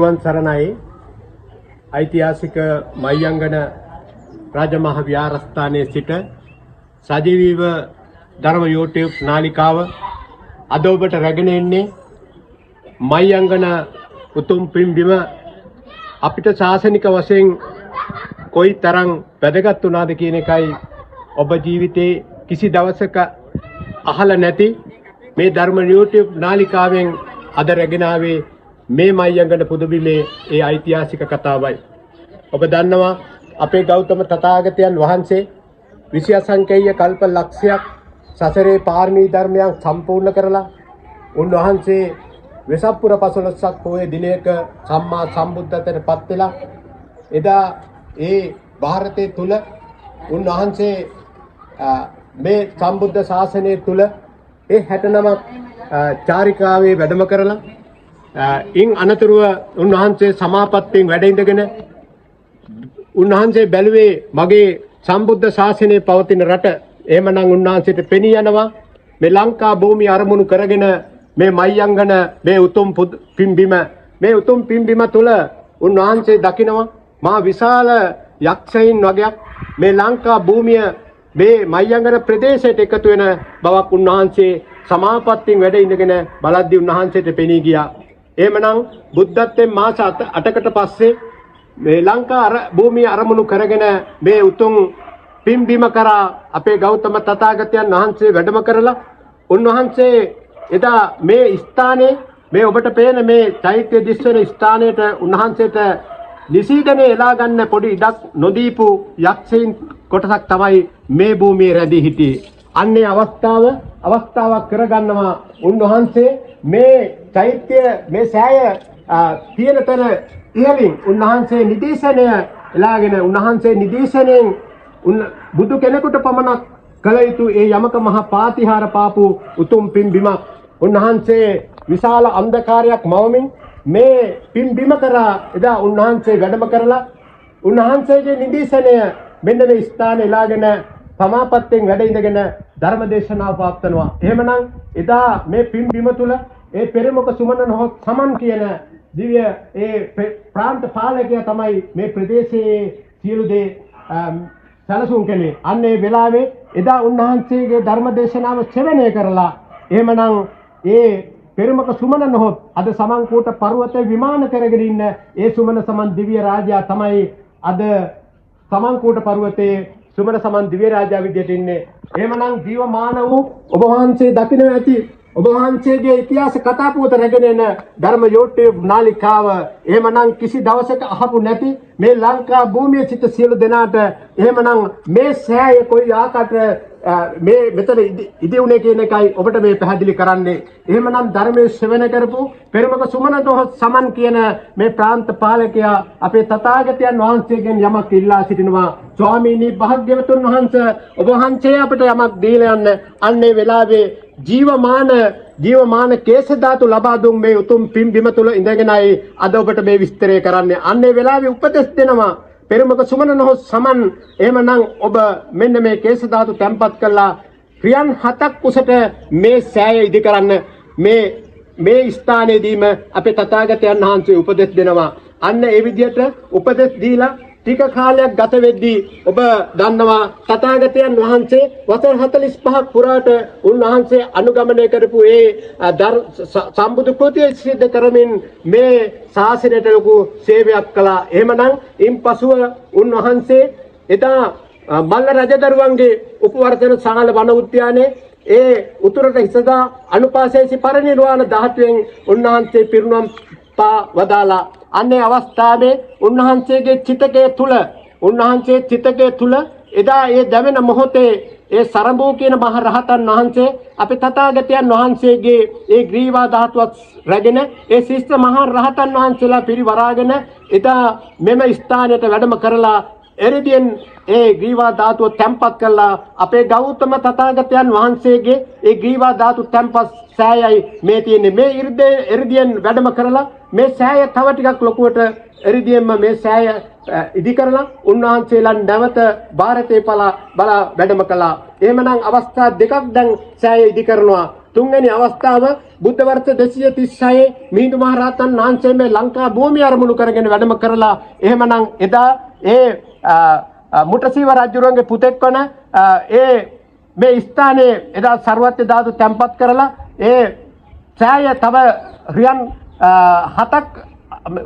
තෙරුවන් සරණයි. ඓතිහාසික මයංගන රාජමහ විහාරස්ථානයේ සිට සජීවීව ධර්ම YouTube නාලිකාව අද ඔබට රැගෙන එන්නේ මයංගන උතුම් පින්බිම අපිට ශාසනික වශයෙන් කොයි තරම් වැදගත් වුණාද කියන එකයි ඔබ ජීවිතේ කිසි දවසක අහලා නැති මේ ධර්ම YouTube නාලිකාවෙන් අද රැගෙන ආවේ මේ මයංගන පුදබිමේ ඒ ඓතිහාසික කතාවයි. ඔබ දන්නවා අපේ ගෞතම තථාගතයන් වහන්සේ 20 අසංකේය කල්ප ලක්ෂයක් සසරේ පාරමී ධර්මයන් සම්පූර්ණ කරලා උන්වහන්සේ වෙසප්පුර 15ක් පොයේ දිනයක සම්මා සම්බුද්ධත්වයට පත් වෙලා එදා ඒ ಭಾರತයේ තුල උන්වහන්සේ මේ සම්බුද්ධ ශාසනය තුල ඒ 69 චාරිකාවේ වැඩම කරලා ඉන් අනතුරුව උන්වහන්සේ සමාපත්තියෙන් වැඩ ඉඳගෙන උන්වහන්සේ බැලුවේ මගේ සම්බුද්ධ ශාසනය පවතින රට එහෙමනම් උන්වහන්සේට පෙනී යනවා මේ ලංකා භූමිය අරමුණු කරගෙන මේ මයංගන මේ උතුම් පින්බිම තුල උන්වහන්සේ දකිනවා මා විශාල යක්ෂයින් වගේක් මේ ලංකා භූමිය මේ මයංගන ප්‍රදේශයට එකතු වෙන බවක් උන්වහන්සේ සමාපත්තියෙන් වැඩ ඉඳගෙන බලද්දී උන්වහන්සේට පෙනී ගියා. එහෙමනම් බුද්ධත්වයෙන් මාස 8කට පස්සේ මේ ලංකා භූමිය අරමුණු කරගෙන මේ උතුම් පින්බිම කරා අපේ ගෞතම තථාගතයන් වහන්සේ වැඩම කරලා උන්වහන්සේ එදා මේ ස්ථානයේ මේ ඔබට පේන මේ චෛත්‍ය දිස්වන ස්ථානයට උන්වහන්සේට නිසීදනේ එලා ගන්න පොඩි ඉඩක් නොදීපු යක්ෂයින් කොටසක් තමයි මේ භූමියේ රැඳී හිටියේ. අන්නේ අවස්ථාවක් කරගන්නවා උන්වහන්සේ මේ චෛත්‍ය මේ සෑය තියෙන තැන ඉහළින් උන්වහන්සේ නිදේශනය එලාගෙන උන්වහන්සේ නිදේශනයෙන් බුදු කෙනෙකුට පමණක් කළ යුතු ඒ යමක මහ පාතිහාර පාපු උතුම් පින්බිමක් උන්වහන්සේ විශාල අන්ධකාරයක් මවමින් මේ පින්බිම කරා එදා උන්වහන්සේ වැඩම කරලා උන්වහන්සේගේ නිදේශනය මෙන්න මේ ස්ථානයේ එලාගෙන සමාපත්තියෙන් වැඩ ඉඳගෙන ධර්ම දේශනාව පවත්වනවා. එහෙමනම් එදා මේ පින්බිම තුල ඒ පෙරමුක සුමන නොහොත් සමන් කියන දිව්‍ය ඒ ප්‍රාන්ත පාලකයා තමයි මේ ප්‍රදේශයේ සියලු දේ සැලසුම් කළේ. අන්න ඒ වෙලාවේ එදා උන්වහන්සේගේ ධර්ම දේශනාව ශ්‍රවණය කරලා එහෙමනම් ඒ පෙරමුක සුමන නොහොත් අද සමන්කෝට පර්වතයේ විමාන කරගෙන ඉන්න ඒ සුමන සමන් දිව්‍ය රාජයා තමයි අද සමන්කෝට පර්වතයේ සුමන සමන් දිව්‍ය රාජා විදියට ඉන්නේ. එහෙමනම් ජීවමාන වූ ඔබ වහන්සේ දකින්න ඇති ඔබ වහන්සේගේ ඉතිහාස කතා පුවත රැගෙන එන ධර්ම YouTube නාලිකාව එහෙමනම් කිසි දවසක අහපු නැති මේ ලංකා භූමියේ සිට සියලු දෙනාට එහෙමනම් මේ සෑය කොයි ආකාරයට මේ මෙතන ඉදිවුනේ කියන එකයි ඔබට මේ පැහැදිලි කරන්නේ. එහෙමනම් ධර්මයේ ශ්‍රවණය කරපු පෙරමුක සුමන නොහොත් සමන් කියන මේ ප්‍රාන්ත පාලකයා අපේ තථාගතයන් වහන්සේගෙන් යමක් ඉල්ලා සිටිනවා. ස්වාමීනි භාග්‍යවතුන් වහන්සේ ඔබ වහන්සේ අපට යමක් දීලා යන්න. අන්නේ වෙලාවේ ජීවමාන කේශ ධාතු ලබා දුන් මේ උතුම් පින්බිම තුල ඉඳගෙනයි අද ඔබට මේ විස්තරය කරන්නේ. අන්නේ වෙලාවේ උපදෙස් දෙනවා පෙරමුක සුමන නොහොත් සමන් එහෙමනම් ඔබ මෙන්න මේ කේශ ධාතු තැම්පත් කළා ක්‍රියන් 7ක් උසට මේ සෑය ඉදි කරන්න මේ ස්ථානයේදීම අපේ තථාගතයන් වහන්සේ උපදෙස් දෙනවා. අන්න ඒ විදිහට උපදෙස් දීලා ටික කාලයක් ගත වෙද්දී ඔබ දන්නවා තථාගතයන් වහන්සේ වසර 45ක් පුරාට උන්වහන්සේ අනුගමනය කරපු ඒ සම්බුදු කෘතිය සිද්ධ කරමින් මේ ශාසනයට ලොකු සේවයක් කළා. එහෙමනම් ඉන්පසුව උන්වහන්සේ එදා මල්ල රජදරුවන්ගේ උපවර්තන සාල වන උද්‍යානයේ ඒ උතුරට හිසදා අනුපාසේසි පරිනිර්වාණ ධාතුවෙන් උන්වහන්සේ පිරිනුවම් පා වදාලා. අන්නේ අවස්ථාවේ උන්වහන්සේගේ චිතකයේ තුල එදා ඒ දැවෙන මොහොතේ ඒ සරඹෝ කියන මහ රහතන් වහන්සේ අපේ තථාගතයන් වහන්සේගේ ඒ ග්‍රීවා ධාතුවත් රැගෙන ඒ ශිෂ්ට මහ රහතන් වහන්සේලා පිරිවරාගෙන එදා මෙම ස්ථානයට වැඩම කරලා එරිදියෙන් ඒ ග්‍රීවා ධාතුව තැම්පත් කළා. අපේ ගෞතම තථාගතයන් වහන්සේගේ ඒ ග්‍රීවා ධාතු තැම්පත් සෑයයි මේ තියෙන්නේ. මේ එරිදියෙන් වැඩම කරලා මේ සෑය තව ටිකක් ලොකුවට එරිදියෙන්ම මේ සෑය ඉදි කරලා උන්වහන්සේලා නැවත ಭಾರತේ බලා වැඩම කළා. එහෙමනම් අවස්ථා දෙකක් දැන් සෑය ඉදි කරනවා. තුන්වෙනි අවස්ථාව බුද්ධ වර්ෂ 236 මිහිඳු මහ රහතන් වහන්සේ මේ ලංකා භූමිය අරමුණු කරගෙන වැඩම කරලා එහෙමනම් එදා ඒ මුටසීව රජුරුවන්ගේ පුතෙක් වන ඒ මේ ස්ථානයේ එදා ਸਰවත්‍ය ධාතු තැන්පත් කරලා ඒ සෑය තව රියන් 7ක්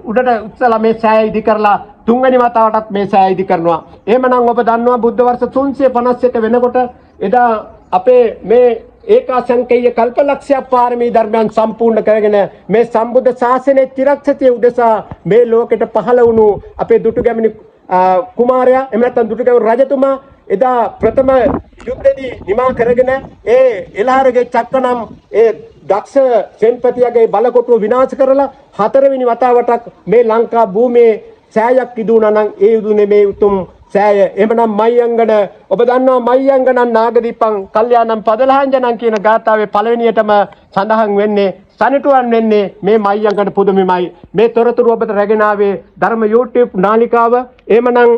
උඩට උත්සලා මේ සෑය ඉදි කරලා තුන්වෙනි වතාවටත් මේ සෑය ඉදි කරනවා. එහෙමනම් ඔබ දන්නවා බුද්ධ වර්ෂ 351 වෙනකොට එදා අපේ මේ ඒකාසංකේය කල්පලක්ෂ්‍ය පාරමී ධර්මයන් සම්පූර්ණ කරගෙන මේ සම්බුද්ධ ශාසනයේ තිරක්ෂිතය උදෙසා මේ ලෝකෙට පහළ වුණු අපේ දුටුගැමුණු කුමාරයා එහෙම නැත්නම් දුටුගැමුණු රජතුමා එදා ප්‍රථම යුද්ධෙදී නිමා කරගෙන ඒ එළහරගේ චක්කනම් ඒ දක්ෂ සෙන්පතියගේ බලකොටුව විනාශ කරලා හතරවෙනි වතාවටක් මේ ලංකා භූමියේ සෑයක් ඉදුණා නම් ඒ ඉදුනේ මේ උතුම් සෑය. එහෙමනම් මයංගන ඔබ දන්නවා මයංගනන් නාගදීපං කල්යාණම් පදලහංජනං කියන ගාථාවේ පළවෙනියටම සඳහන් වෙන්නේ සනිටුවන් වෙන්නේ මේ මයංගන පුදුමෙමයි. මේ තොරතුරු ඔබට රැගෙන ආවේ ධර්ම YouTube නාලිකාව. එහෙමනම්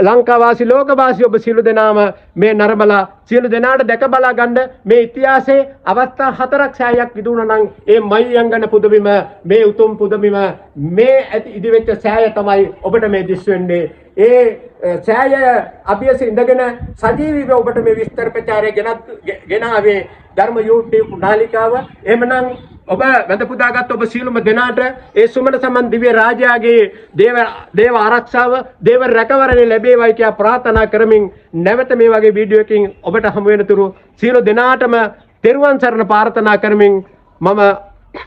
ලංකාවාසී ලෝකවාසී ඔබ සියලු දෙනාම මේ නරඹලා සියලු දෙනාට දැක බලා ගන්න මේ ඉතිහාසයේ අවස්ථා 4ක් සෑයක් ඉදුණා නම් ඒ මයංගන පුදුමෙම මේ උතුම් පුදුමෙම මේ ඉදිවෙච්ච සෑය තමයි ඔබට මේ දිස් වෙන්නේ. ඒ සෑය අභියස ඉඳගෙන සජීවීව ඔබට මේ විස්තර ප්‍රචාරය ගෙනාවේ ධර්ම YouTube නාලිකාව. එහෙමනම් ඔබ වැඳ පුදාගත් ඔබ සියලුම දෙනාට ඒ සුමන සමන් දිව්‍ය රාජයාගේ දේව ආරක්ෂාව දේව රැකවරණය ලැබේවයි කියලා ප්‍රාර්ථනා කරමින් නැවත මේ වගේ වීඩියෝ එකකින් ඔබට හමු වෙනතුරු සියලු දෙනාටම තෙරුවන් සරණ ප්‍රාර්ථනා කරමින් මම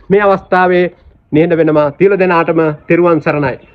මේ අවස්ථාවේ නිහඬ වෙනවා. සියලු දෙනාටම තෙරුවන් සරණයි.